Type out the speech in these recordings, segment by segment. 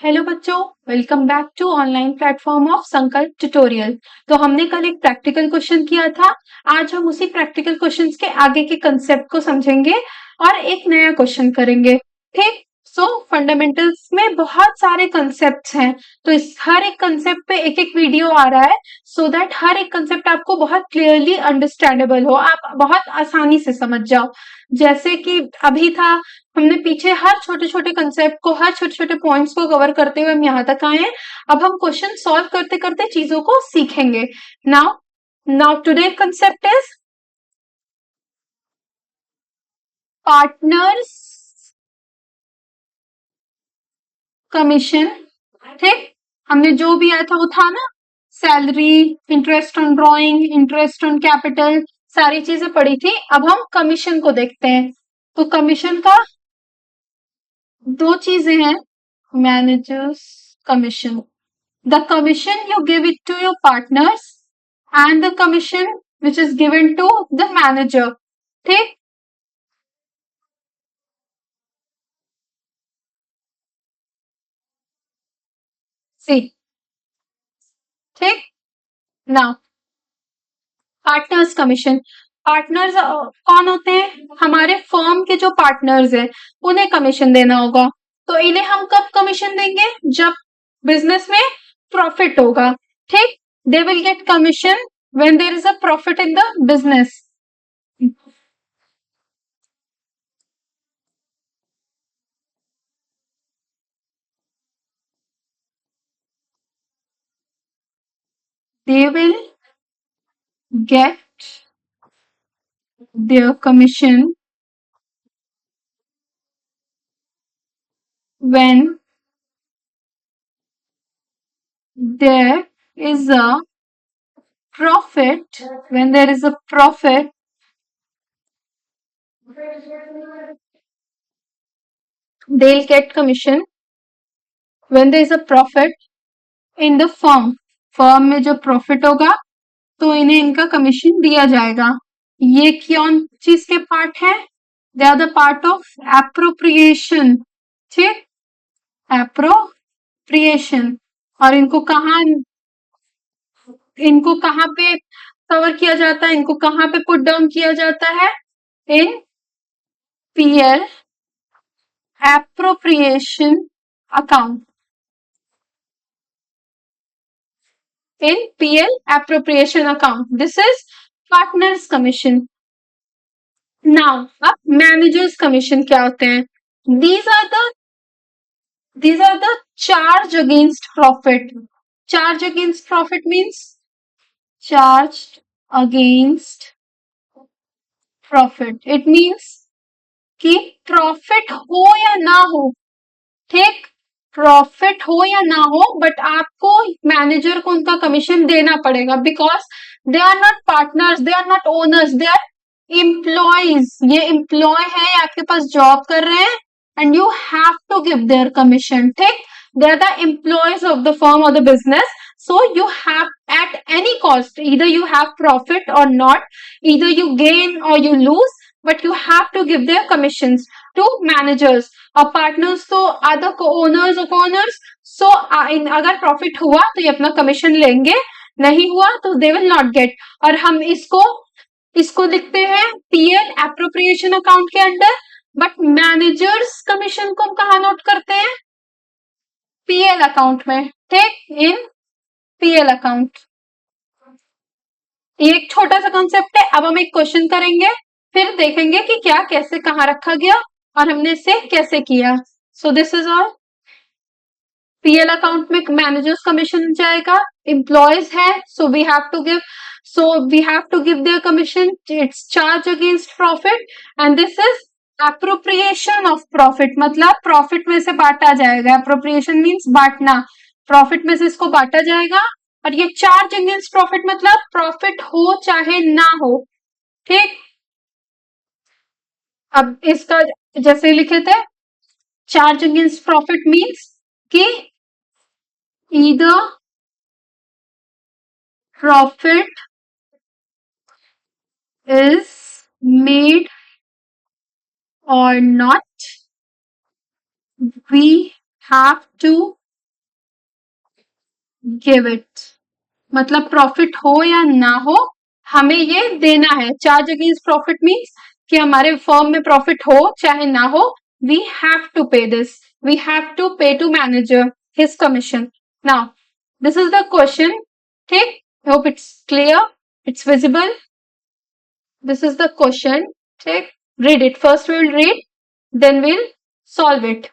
Hello बच्चों, welcome back to online platform of Sankalp tutorial. तो हमने कल एक प्रैक्टिकल क्वेश्चन किया था। आज हम उसी प्रैक्टिकल क्वेश्चंस के आगे के कंसेप्ट को समझेंगे और एक नया क्वेश्चन करेंगे। ठीक। सो फंडामेंटल्स में बहुत सारे कंसेप्ट्स हैं, तो इस हर एक कंसेप्ट पे एक एक वीडियो आ रहा है सो दैट हर एक कंसेप्ट आपको बहुत क्लियरली अंडरस्टैंडेबल हो, आप बहुत आसानी से समझ जाओ। जैसे कि अभी था, हमने पीछे हर छोटे छोटे कंसेप्ट को, हर छोटे छोटे पॉइंट्स को कवर करते हुए हम यहाँ तक आए हैं। अब हम क्वेश्चन सॉल्व करते करते चीजों को सीखेंगे। Now now today concept is partners commission. ठीक। हमने जो भी आया था वो था ना, salary, interest on drawing, interest on capital, सारी चीजें पढ़ी थी। अब हम कमीशन को देखते हैं। तो कमीशन का दो चीजें हैं, managers commission, the commission you give it to your partners and the commission which is given to the manager. ठीक। सी। ठीक। Now partners commission. पार्टनर्स कौन होते हैं? हमारे फर्म के जो पार्टनर्स हैं उन्हें कमीशन देना होगा। तो इन्हें हम कब कमीशन देंगे? जब बिजनेस में प्रॉफिट होगा। ठीक। They will get commission when there is a profit in the business. They will get their commission when there is a profit, when there is a profit they'll get commission when there is a profit in the firm। Firm में जो profit होगा तो इन्हें इनका commission दिया जाएगा। ये कौन चीज के पार्ट है? They are the part of appropriation. ठीक। एप्रोप्रिएशन। और इनको कहाँ पे कवर किया जाता है, इनको कहाँ पे पुट डाउन किया जाता है? इन PL appropriation account। In PL appropriation account, this is partners commission। Now अब managers commission क्या होते हैं? These are the charge against profit। charge against profit means charged against profit। it means कि profit हो या ना हो, ठीक, प्रॉफिट हो या ना हो, बट आपको मैनेजर को उनका कमीशन देना पड़ेगा, because they are not partners, they are not owners, they are employees. ये एम्प्लॉय है, आपके पास जॉब कर रहे हैं and you have to give their commission. ठीक। They are the employees of the firm और the business, so you have at any cost, either you have profit or not, either you gain or you lose, but you have to give their commissions to managers। और partners तो other owners of owners, सो अगर profit हुआ तो ये अपना commission लेंगे, नहीं हुआ तो दे विल नॉट गेट। और हम इसको इसको लिखते हैं पीएल एप्रोप्रिएशन अकाउंट के अंडर। बट मैनेजर्स कमीशन को हम कहा नोट करते हैं? पीएल अकाउंट में। ठीक। इन पीएल अकाउंट। ये एक छोटा सा कॉन्सेप्ट है। अब हम एक क्वेश्चन करेंगे, फिर देखेंगे कि क्या कैसे कहाँ रखा गया और हमने इसे कैसे किया। So this is all. PL account में मैनेजर्स कमीशन जाएगा, एम्प्लॉयज है, so we have to give their commission, it's charge against profit and this is appropriation of profit, मतलब प्रॉफिट में से बांटा जाएगा। एप्रोप्रिएशन मीन्स बांटना, प्रॉफिट में से इसको बांटा जाएगा। और ये चार्ज अगेंस्ट प्रॉफिट मतलब प्रॉफिट हो चाहे ना हो। ठीक। अब इसका जैसे लिखे थे, चार्ज अगेंस्ट प्रॉफिट मीन्स कि either profit is made or not, we have to give it, मतलब प्रॉफिट हो या ना हो हमें ये देना है। चार्ज अगेंस्ट प्रॉफिट मीन्स कि हमारे फर्म में प्रॉफिट हो चाहे ना हो, we have to pay this, we have to pay to manager his commission. Now this is the question, ठीक, hope it's clear, it's visible, this is the question, ठीक, read it, first we will read, then we'll solve it.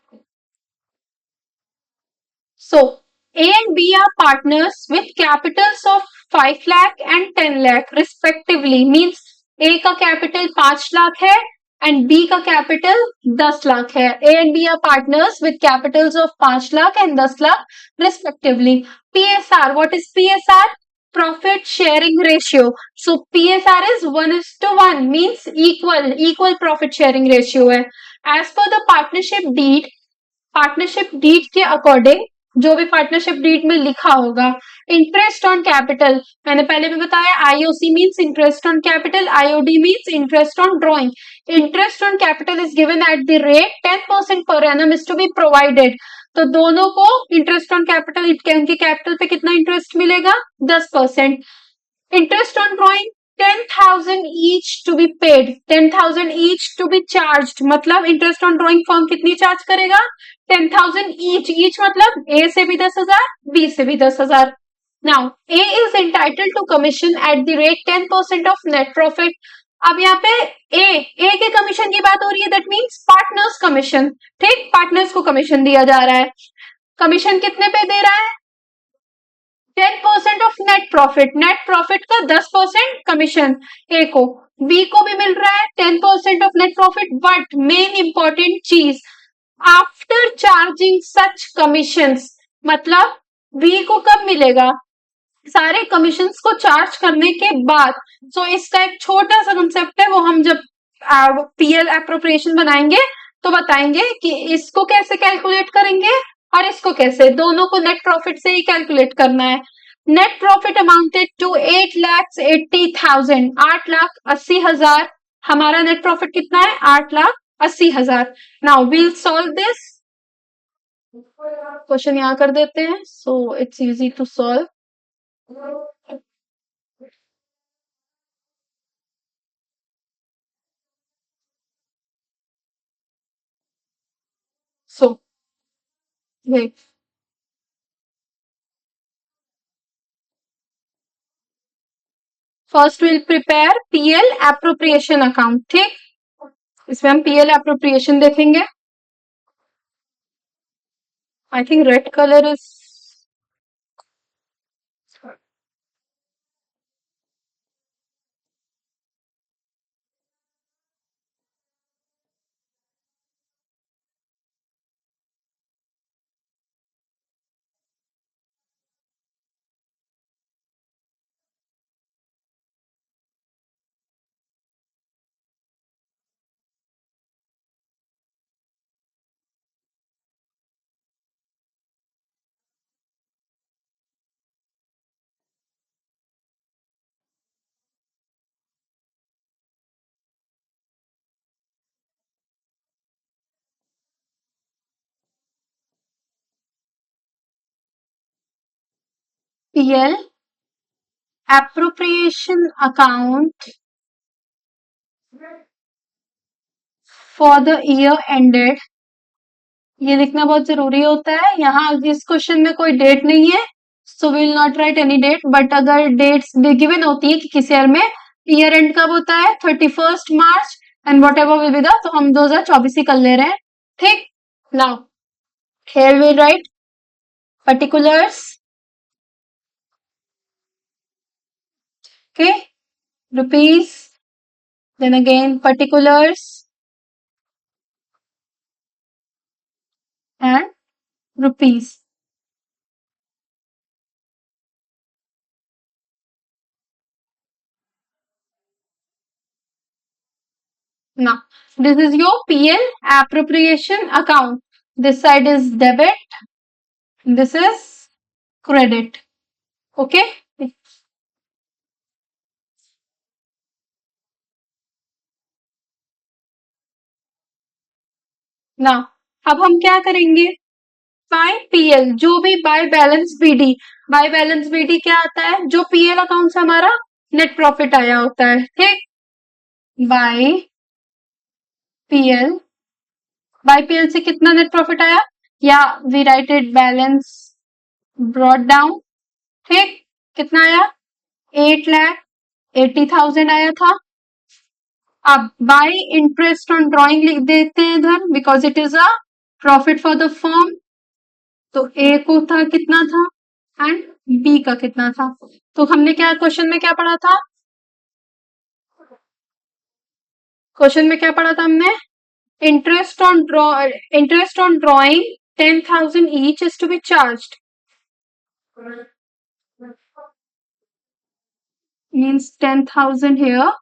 So A and B are partners with capitals of 5 lakh and 10 lakh respectively, means A का capital 5 lakh है and B का capital 10 lakh है। A and B are partners with capitals of 5 lakh and 10 lakh respectively. PSR, what is PSR? Profit sharing ratio. So PSR is 1:1, means equal profit sharing ratio है। As per the partnership deed, partnership deed के according जो भी partnership deed में लिखा होगा, interest on capital, मैंने पहले भी बताया IOC means interest on capital, IOD means interest on drawing. Interest on capital is given at the rate 10% per annum is to be provided. तो दोनों को इंटरेस्ट ऑन कैपिटल, उनके कैपिटल पे कितना इंटरेस्ट मिलेगा? 10%। Interest on drawing 10,000 each to be paid, 10,000 each to be charged, मतलब interest on drawing firm कितनी charge करेगा? 10,000 each मतलब ए से भी 10,000, बी से भी 10,000। Now A is entitled to commission at the rate 10% of net profit. अब यहाँ पे ए के कमीशन की बात हो रही है, दैट मीन्स पार्टनर्स कमीशन, ठीक, पार्टनर्स को कमीशन दिया जा रहा है। कमीशन कितने पे दे रहा है? 10% of net profit, net profit का 10% कमीशन ए को, बी को भी मिल रहा है 10% of net profit. But main important चीज, आफ्टर चार्जिंग सच कमीशंस, मतलब बी को कब मिलेगा? सारे कमीशंस को चार्ज करने के बाद। सो इसका एक छोटा सा कंसेप्ट है, वो हम जब पीएल एप्रोप्रिएशन बनाएंगे तो बताएंगे कि इसको कैसे कैलकुलेट करेंगे और इसको कैसे, दोनों को नेट प्रॉफिट से ही कैलकुलेट करना है। Net profit amounted to 8,80,000, 8,80,000। हमारा नेट प्रॉफिट कितना है? 8,80,000। Now we'll solve this question, यहां कर देते हैं, so it's easy to solve. So wait, first will prepare PL appropriation account, ठीक, इसमें हम पीएल एप्रोप्रिएशन देखेंगे। I think red colour is, PL appropriation account for the year ended, ये लिखना बहुत जरूरी होता है। यहाँ इस क्वेश्चन में कोई डेट नहीं है, so will not write any date, but अगर डेट्स गिवन होती है कि किस ईयर में, ईयर एंड कब होता है? 31 March and whatever will be the, तो हम 2024 ही कर ले रहे हैं, ठीक। Now here we write particulars, okay, rupees, then again particulars and rupees. Now this is your PL appropriation account, this side is debit, this is credit, okay। Now अब हम क्या करेंगे? बाय पीएल, जो भी by balance BD, by balance BD क्या आता है, जो पीएल अकाउंट से हमारा नेट प्रॉफिट आया होता है, ठीक। बाय पीएल, बाय पीएल से कितना नेट प्रॉफिट आया, या we write it balance brought down, ठीक। कितना आया, 8,80,000 आया था। अब बाय इंटरेस्ट ऑन ड्रॉइंग लिख देते हैं इधर, because it is a profit for the firm. तो ए को था कितना था एंड बी का कितना था। तो हमने क्या क्वेश्चन में क्या पढ़ा था, क्वेश्चन में क्या पढ़ा था हमने, interest on drawing 10,000 each is to be charged, means 10,000 here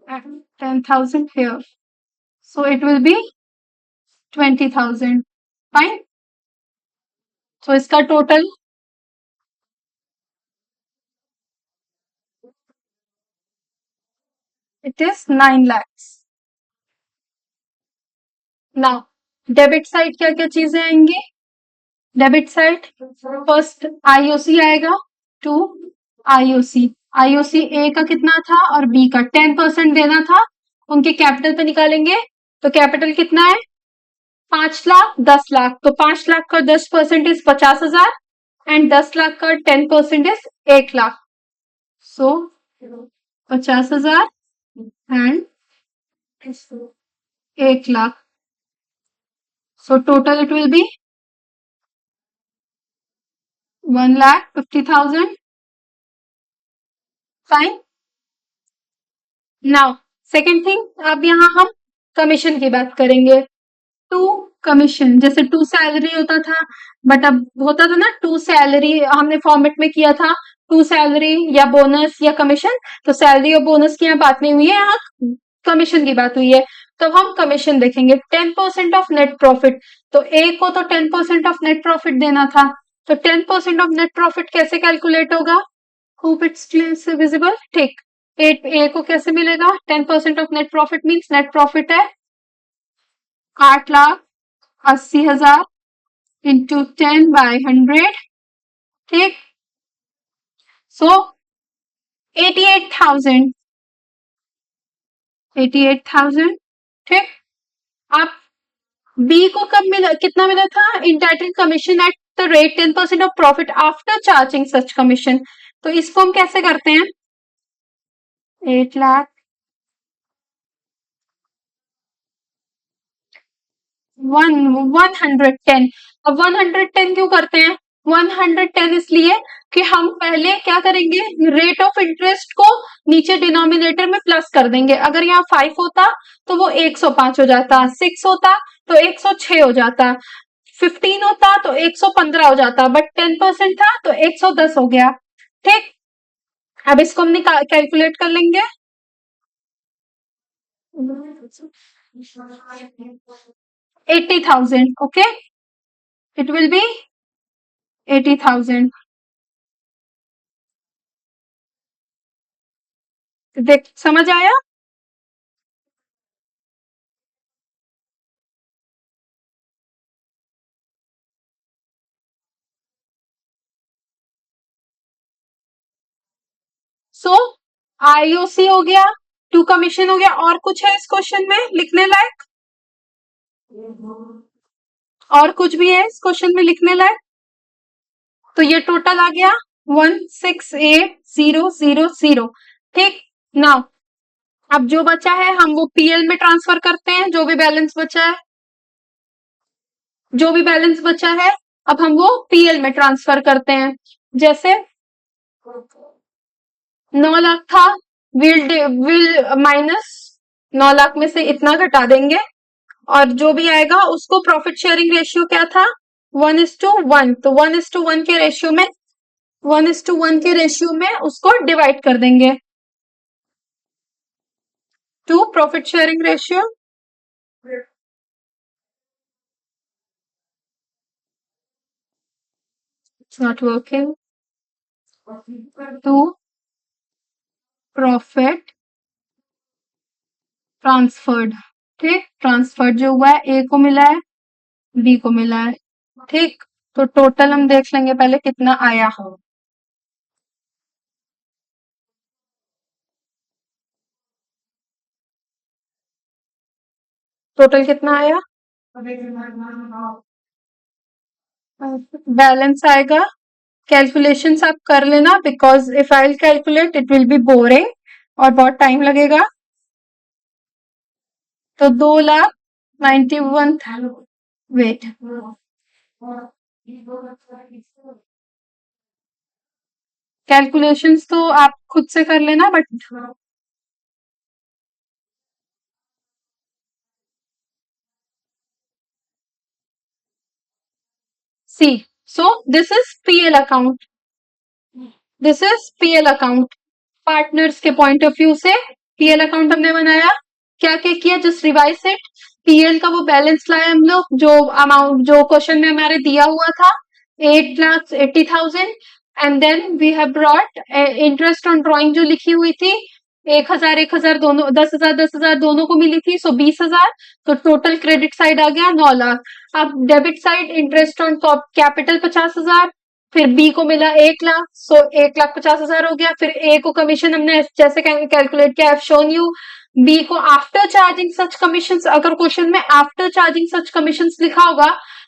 and 10,000 here, so it will be 20,000, fine। so इसका total it is 9 lakhs। Now debit side क्या क्या चीजें आएंगी, डेबिट साइड फर्स्ट आईओसी आएगा, टू आईओसी, आईओसी ए का कितना था और बी का 10% देना था, उनके कैपिटल पे निकालेंगे। तो कैपिटल कितना है, 5 लाख 10 लाख, तो 5 लाख का 10% इज 50,000 एंड 10 लाख का 10% is 1 lakh, so 50,000 and 1 lakh, so total it will be 1,50,000, fine। Now second thing, अब यहाँ हम कमीशन की बात करेंगे। टू कमीशन, जैसे टू सैलरी होता था, बट अब होता था ना टू सैलरी, हमने फॉर्मेट में किया था टू सैलरी या बोनस या कमीशन। तो सैलरी और बोनस की यहाँ बात नहीं हुई है, यहाँ कमीशन की बात हुई है। तो हम कमीशन देखेंगे 10% ऑफ नेट प्रॉफिट। तो ए को तो 10% ऑफ नेट प्रॉफिट देना था, तो 10% ऑफ नेट प्रॉफिट कैसे कैलकुलेट होगा, होप इट्स विजिबल, ठीक। ए को कैसे मिलेगा, 10% of net profit means net profit है 8,80,000 इंटू 10/100, ठीक। सो 88,000, 88,000, ठीक। अब बी को कब मिला, कितना मिला था, entitle commission at the rate 10% of profit after charging such commission. तो इसको हम कैसे करते हैं, 8 लाख 110। अब 110 क्यों करते हैं, 110 इसलिए कि हम पहले क्या करेंगे, रेट ऑफ इंटरेस्ट को नीचे डिनोमिनेटर में प्लस कर देंगे। अगर यहाँ 5 होता तो वो 105 हो जाता, 6 होता तो 106 हो जाता, 15 होता तो 115 हो जाता, बट 10% था तो 110 हो गया, ठीक। अब इसको हम कैलकुलेट कर लेंगे, 80,000, ओके, इट विल बी 80,000। देख समझ आया, सो आईओसी हो गया, टू कमीशन हो गया, और कुछ है इस क्वेश्चन में लिखने लायक, और कुछ भी है इस क्वेश्चन में लिखने लायक। तो ये टोटल आ गया 168,000, ठीक। नाउ अब जो बचा है हम वो पीएल में ट्रांसफर करते हैं, जो भी बैलेंस बचा है, जो भी बैलेंस बचा है अब हम वो पीएल में ट्रांसफर करते हैं। जैसे 9 लाख था, विल माइनस 9 लाख में से इतना घटा देंगे, और जो भी आएगा उसको प्रॉफिट शेयरिंग रेशियो क्या था, 1:1, तो 1:1 के रेशियो में 1:1 के रेशियो में उसको डिवाइड कर देंगे to profit sharing ratio. It's not working, to profit transferred, ठीक। ट्रांसफर्ड जो हुआ है, ए को मिला है बी को मिला है, ठीक। तो टोटल हम देख लेंगे पहले कितना आया। टोटल कितना आया? बैलेंस आएगा। कैलकुलेशंस आप कर लेना, because if I calculate it will be boring और बहुत टाइम लगेगा। तो 2,91, वेट, कैलकुलेशंस तो आप खुद से कर लेना, but see, so this is PL account, this is PL account. Partners के पॉइंट ऑफ व्यू से पीएल अकाउंट हमने बनाया। क्या क्या किया, जस्ट रिवाइज इट। पीएल का वो बैलेंस लाया हम लोग जो अमाउंट जो क्वेश्चन में हमारे दिया हुआ था, 8,80,000। And then we have brought interest on drawing जो लिखी हुई थी, 1,000 दोनों, 10,000 दोनों को मिली थी, सो 20,000। तो टोटल क्रेडिट साइड आ गया 9,00,000। अब debit side interest on capital 50,000, फिर बी को मिला 1,00,000, सो 1,50,000 हो गया। फिर ए को कमीशन हमने जैसे कैलकुलेट किया, हैव शोन यू। बी को आफ्टर चार्जिंग सच कमीशंस, अगर क्वेश्चन में आफ्टर चार्जिंग सच कमीशंस लिखा होगा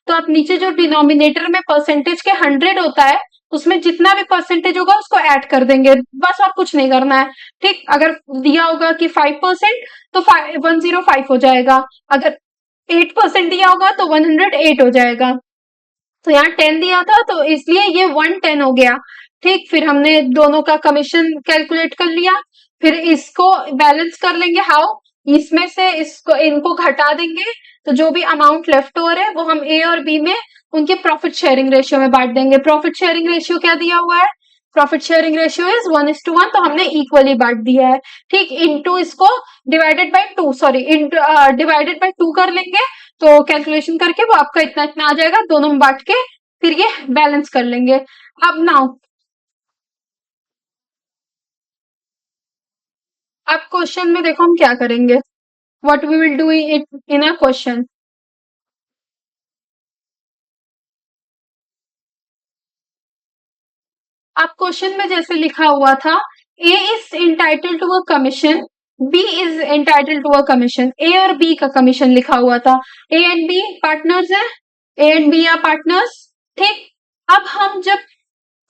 तो आप नीचे जो डिनोमिनेटर में परसेंटेज के 100 होता है, उसमें जितना भी परसेंटेज होगा उसको ऐड कर देंगे, बस और कुछ नहीं करना है। ठीक, अगर दिया होगा कि 5% तो 105 हो जाएगा, अगर 8% दिया होगा तो 108 हो जाएगा। तो यहाँ 10 दिया था तो इसलिए ये 110 हो गया। ठीक, फिर हमने दोनों का कमीशन कैलकुलेट कर लिया। फिर इसको बैलेंस कर लेंगे, हाउ, इसमें से इसको इनको घटा देंगे, तो जो भी अमाउंट लेफ्ट ओवर है वो हम ए और बी में उनके प्रॉफिट शेयरिंग रेशियो में बांट देंगे। प्रॉफिट शेयरिंग रेशियो क्या दिया हुआ है? प्रॉफिट शेयरिंग रेशियो इज 1:1, तो हमने इक्वली बांट दिया है। ठीक, इंटू इसको divided by 2, sorry, divided by 2 कर लेंगे, तो कैलकुलेशन करके वो आपका इतना इतना आ जाएगा, दोनों में बांट के फिर ये बैलेंस कर लेंगे। अब नाउ अब क्वेश्चन में देखो हम क्या करेंगे, what we will do it in a question. अब क्वेश्चन में जैसे लिखा हुआ था, A is entitle to a commission, B is entitle to a commission, A और बी का कमीशन लिखा हुआ था। ए एंड बी पार्टनर्स है, A and B are partners. ठीक, अब हम जब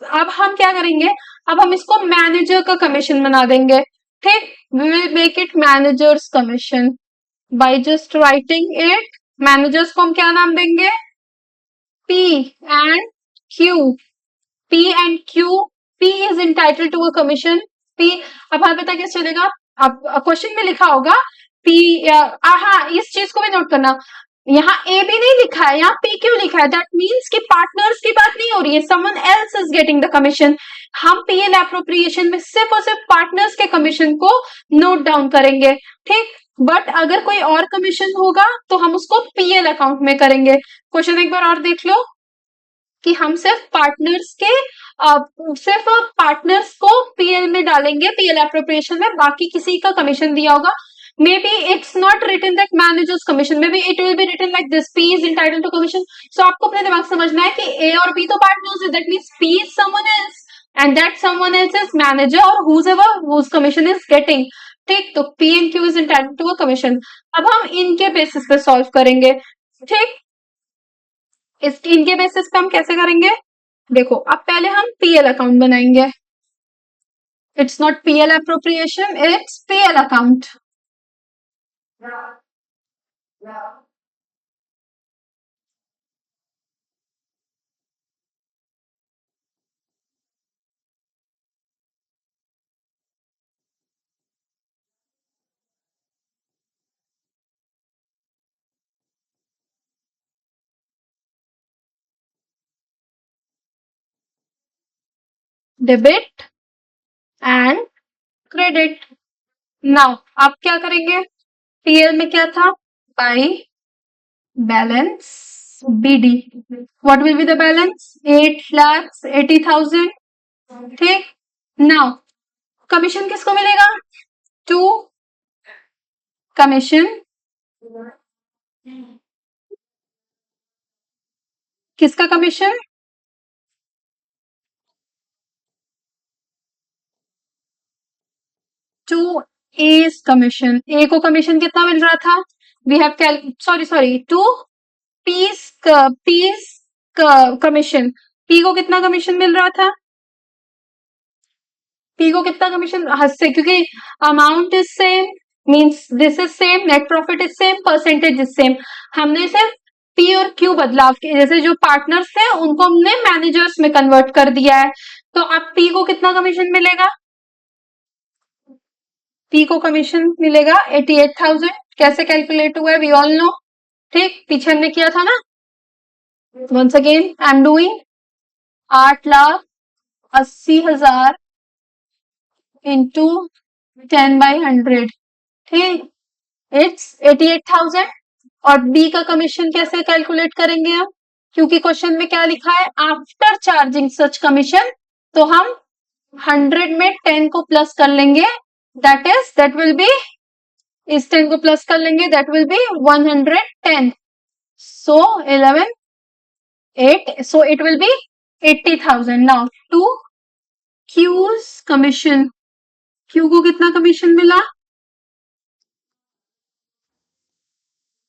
अब हम क्या करेंगे, अब हम इसको मैनेजर का कमीशन बना देंगे। ठीक, we will make it managers commission by just writing it. Managers को हम क्या नाम देंगे? P and Q, P and Q. P is entitle to a commission, P. अब हमें पता कैसे चलेगा? अब क्वेश्चन में लिखा होगा पी, हाँ, इस चीज को भी नोट करना, यहाँ ए भी नहीं लिखा है, यहाँ पी क्यों लिखा है? दैट मीन्स कि पार्टनर्स की बात नहीं हो रही है, someone else is getting the commission. हम पीएल एप्रोप्रिएशन में सिर्फ और सिर्फ पार्टनर्स के कमीशन को नोट डाउन करेंगे। ठीक, बट अगर कोई और कमीशन होगा तो हम उसको पीएल अकाउंट में करेंगे। क्वेश्चन एक बार और देख लो कि हम सिर्फ पार्टनर्स के सिर्फ पार्टनर्स को पीएल में डालेंगे, पीएल एप्रोप्रिएशन में, बाकी किसी का कमीशन दिया होगा। Maybe it's not written that manager's commission. Maybe it will be written like this: P is entitled to commission. So आपको अपने दिमाग से समझना है कि A और B तो partners है. That means P is someone else, and that someone else is manager or whoever whose commission is getting. ठीक, तो P and Q is entitled to a commission. अब हम इनके बेसिस पे सॉल्व करेंगे। ठीक, इस इनके बेसिस पे हम कैसे करेंगे? देखो, अब पहले हम पीएल अकाउंट बनाएंगे। It's not PL appropriation, it's PL account. Debit and credit. Now आप क्या करेंगे? पीएल में क्या था? By balance BD. What will be the balance? 8,80,000। ठीक, नाउ कमीशन किसको मिलेगा? टू कमीशन, किसका कमीशन? टू ए's कमीशन, ए को कमीशन कितना मिल रहा था, we have sorry to P's commission, P को कितना कमीशन मिल रहा था, पी को कितना कमीशन, हद से, क्योंकि amount is same means this is same, net profit is same, percentage is same, हमने सिर्फ पी और क्यू बदलाव किए, जैसे जो पार्टनर्स थे उनको हमने मैनेजर्स में कन्वर्ट कर दिया है, तो अब पी को कितना कमीशन मिलेगा, पी को कमीशन मिलेगा 88,000, कैसे कैलकुलेट हुआ है वी ऑल नो, ठीक, पीछे हमने किया था ना, once again I am doing 8,80,000 into 10/100, ठीक, इट्स 88,000, और बी का कमीशन कैसे कैलकुलेट करेंगे हम, क्योंकि क्वेश्चन में क्या लिखा है, आफ्टर चार्जिंग सच कमीशन, तो हम 100 में 10 को प्लस कर लेंगे, दैट विल बी, इस 10 को प्लस कर लेंगे, that will be 110, so 11 8, so it will be 80,000. now to Q's commission, Q को कितना कमीशन मिला,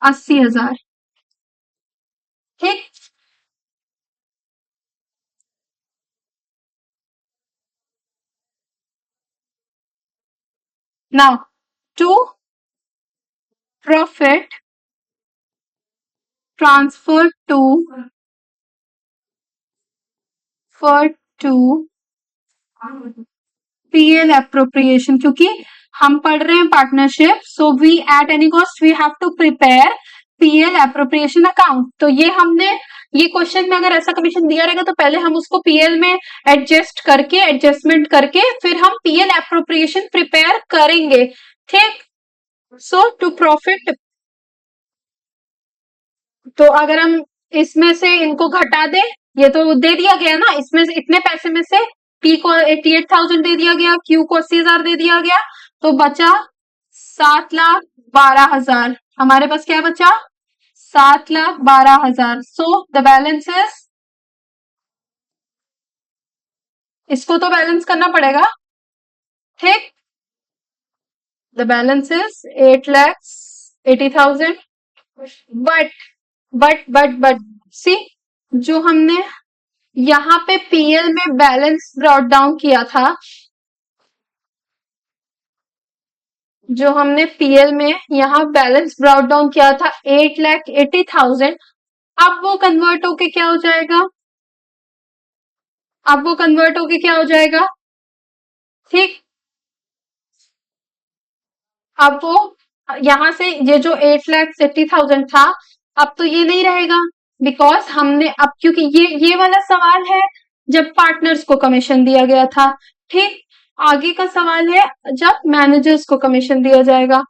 80,000, ठीक, now to profit transferred to PL appropriation, क्योंकि हम पढ़ रहे हैं partnership, so we at any cost we have to prepare PL appropriation account, तो ये हमने, ये क्वेश्चन में अगर ऐसा कमीशन दिया रहेगा तो पहले हम उसको पीएल में एडजस्टमेंट करके फिर हम पीएल एप्रोप्रिएशन प्रिपेयर करेंगे, ठीक, सो टू प्रॉफिट, तो अगर हम इसमें से इनको घटा दे, ये तो दे दिया गया ना, इसमें से इतने पैसे में से पी को 88,000 दे दिया गया, क्यू को 80,000 दे दिया गया, तो बचा 7,12,000, हमारे पास क्या बचा, 7,12,000, सो द बैलेंस इज, इसको तो बैलेंस करना पड़ेगा, ठीक, द बैलेंस इज 8,80,000, बट सी, जो हमने यहाँ पे पीएल में बैलेंस ब्रॉट डाउन किया था, जो हमने पीएल में यहाँ बैलेंस ब्रॉट डाउन किया था 8,80,000, अब वो कन्वर्ट होके क्या हो जाएगा, अब वो कन्वर्ट होके क्या हो जाएगा, ठीक, अब वो यहां से ये जो 8,80,000 था, अब तो ये नहीं रहेगा, बिकॉज हमने अब, क्योंकि ये वाला सवाल है जब पार्टनर्स को कमीशन दिया गया था, ठीक, आगे का सवाल है जब मैनेजर्स को कमीशन दिया जाएगा,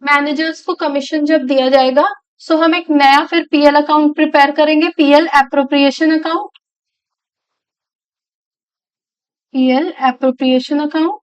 मैनेजर्स को कमीशन जब दिया जाएगा, सो हम एक नया फिर पीएल अकाउंट प्रिपेयर करेंगे, PL appropriation account, PL appropriation account,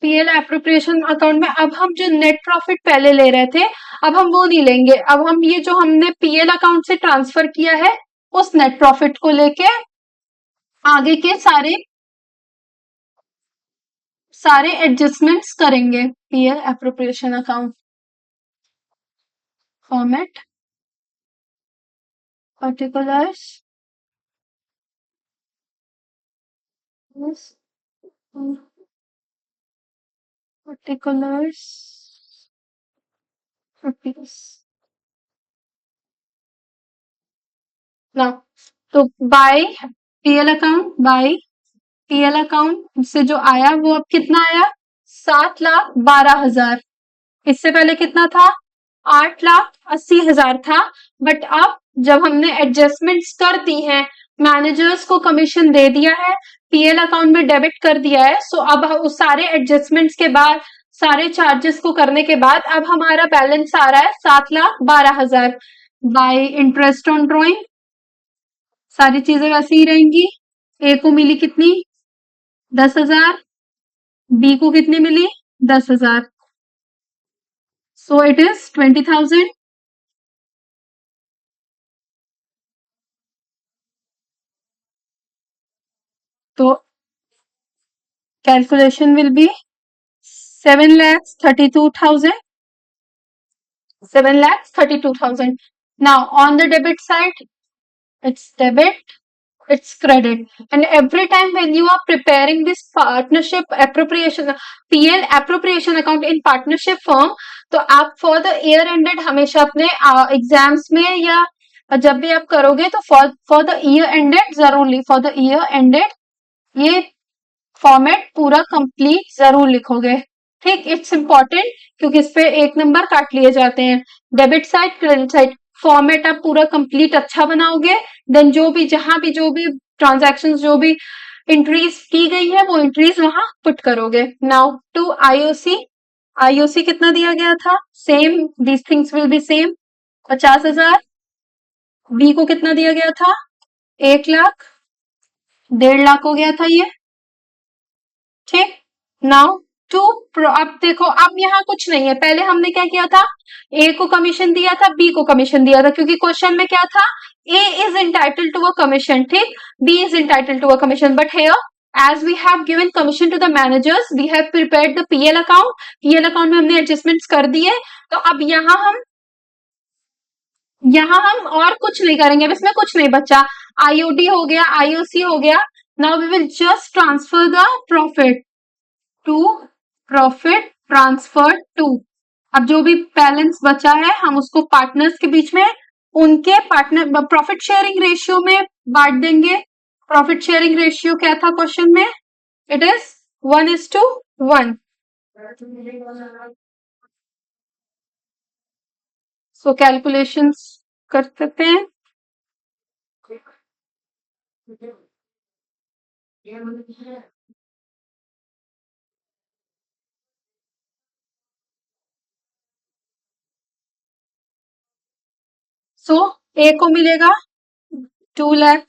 PL appropriation account में अब हम जो नेट प्रॉफिट पहले ले रहे थे, अब हम वो नहीं लेंगे, अब हम ये जो हमने पीएल अकाउंट से ट्रांसफर किया है उस नेट प्रॉफिट को लेके आगे के सारे एडजस्टमेंट्स करेंगे, PL appropriation account format, particulars, particulars rupees, ना, तो बाय पीएल अकाउंट से जो आया वो अब कितना आया, 7,12,000, इससे पहले कितना था, 8,80,000 था, बट अब जब हमने एडजस्टमेंट्स कर दी हैं मैनेजर्स को कमीशन दे दिया है, पीएल अकाउंट में डेबिट कर दिया है। सो अब उस सारे एडजस्टमेंट्स के बाद, सारे चार्जेस को करने के बाद अब हमारा बैलेंस आ रहा है 7,12,000 बाय इंटरेस्ट ऑन ड्रॉइंग। सारी चीजें वैसे ही रहेंगी। ए को मिली कितनी? 10,000। बी को कितनी मिली? 10,000। So it is 20,000। तो calculation will be 7,32,000. 7,32,000. Now on the debit side, it's debit, it's credit. And every time when you are preparing this partnership appropriation, PL appropriation account in partnership firm, तो आप for the year ended हमेशा अपने exams में या जब भी आप करोगे तो for the year ended जरूर for the year ended ये फॉर्मेट पूरा कंप्लीट जरूर लिखोगे। ठीक, इट्स इंपॉर्टेंट क्योंकि इस पे 1 नंबर काट लिए जाते हैं। Debit side, credit side, format आप पूरा कंप्लीट अच्छा बनाओगे, देन जो भी जहां भी जो भी ट्रांजैक्शंस जो भी एंट्रीज की गई है वो एंट्रीज वहां पुट करोगे। नाउ टू आईओसी, आईओसी कितना दिया गया था? Same, these things will be same, 50,000। B को कितना दिया गया था? 1 लाख, 1.5 लाख हो गया था ये। ठीक, नाउ टू, अब देखो अब यहाँ कुछ नहीं है। पहले हमने क्या किया था? ए को कमीशन दिया था, बी को कमीशन दिया था, क्योंकि क्वेश्चन में क्या था? A is entitled to a commission, ठीक, B is entitled to a commission, but here as we have given commission to the managers, we have prepared the PL account. PL account में हमने adjustments कर दिए। तो अब यहाँ हम और कुछ नहीं करेंगे, अब इसमें कुछ नहीं बचा। IOD हो गया, IOC हो गया। Now we will just transfer the profit to profit transfer to। अब जो भी बैलेंस बचा है हम उसको पार्टनर्स के बीच में उनके पार्टनर प्रॉफिट शेयरिंग रेशियो में बांट देंगे। प्रॉफिट शेयरिंग रेशियो क्या था क्वेश्चन में? It is 1:1। सो कैलकुलेशंस कर सकते हैं। सो ए को मिलेगा 2 lakh,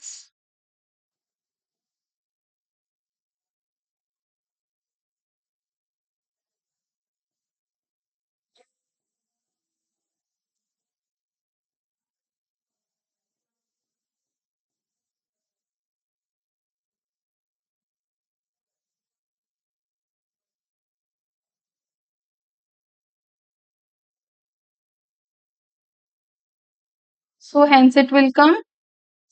so hence it will come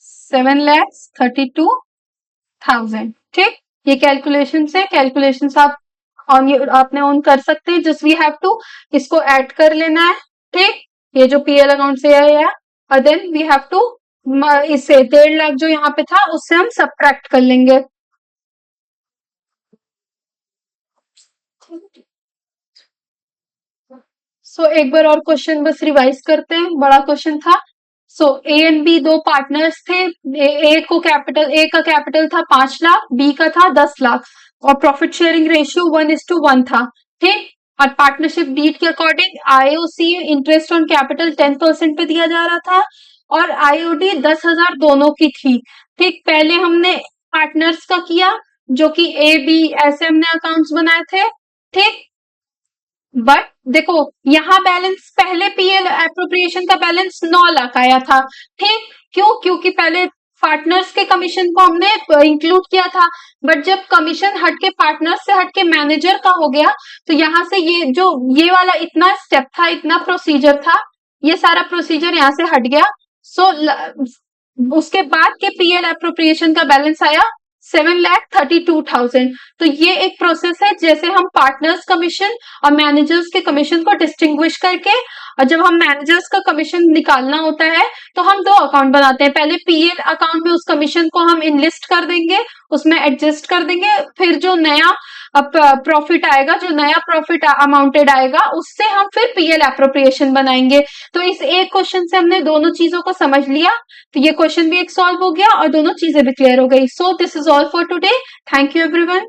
7,32,000। ठीक, ये कैलकुलेशन है, कैलकुलेशन आप आपने ऑन कर सकते हैं। जस्ट वी हैव टू इसको ऐड कर लेना है। ठीक, ये जो पीएल अकाउंट से है और देन वी हैव टू इसे 1.5 लाख जो यहाँ पे था उससे हम सब्ट्रैक्ट कर लेंगे। सो एक बार और क्वेश्चन बस रिवाइज करते हैं, बड़ा क्वेश्चन था। सो ए एंड बी दो पार्टनर्स थे। ए का कैपिटल था 5 लाख, बी का था 10 लाख और प्रॉफिट शेयरिंग रेशियो 1:1 था। ठीक, और पार्टनरशिप डीड के according IOC interest on capital 10% पे दिया जा रहा था और आईओडी 10,000 दोनों की थी। ठीक, पहले हमने पार्टनर्स का किया जो कि ए बी ऐसे हमने अकाउंट्स बनाए थे। ठीक, बट देखो यहाँ बैलेंस पहले पीएल एप्रोप्रिएशन का बैलेंस 9 लाख आया था। ठीक, क्यों? क्योंकि पहले पार्टनर्स के कमीशन को हमने इंक्लूड किया था, बट जब कमीशन हटके पार्टनर्स से हटके मैनेजर का हो गया तो यहाँ से ये वाला इतना स्टेप था, इतना प्रोसीजर था, ये सारा प्रोसीजर यहाँ से हट गया। सो उसके बाद के पीएल एप्रोप्रिएशन का बैलेंस आया 7,32,000। तो ये एक प्रोसेस है जैसे हम पार्टनर्स कमीशन और मैनेजर्स के कमीशन को डिस्टिंग्विश करके, और जब हम मैनेजर्स का कमीशन निकालना होता है तो हम 2 अकाउंट बनाते हैं। पहले पीएल अकाउंट में उस कमीशन को हम इनलिस्ट कर देंगे, उसमें एडजस्ट कर देंगे, फिर जो नया अब प्रॉफिट आएगा, जो नया प्रॉफिट अमाउंटेड आएगा उससे हम फिर पीएल एप्रोप्रिएशन बनाएंगे। तो इस एक क्वेश्चन से हमने दोनों चीजों को समझ लिया, तो ये क्वेश्चन भी एक सॉल्व हो गया और दोनों चीजें भी क्लियर हो गई। सो this is all for today. Thank you everyone.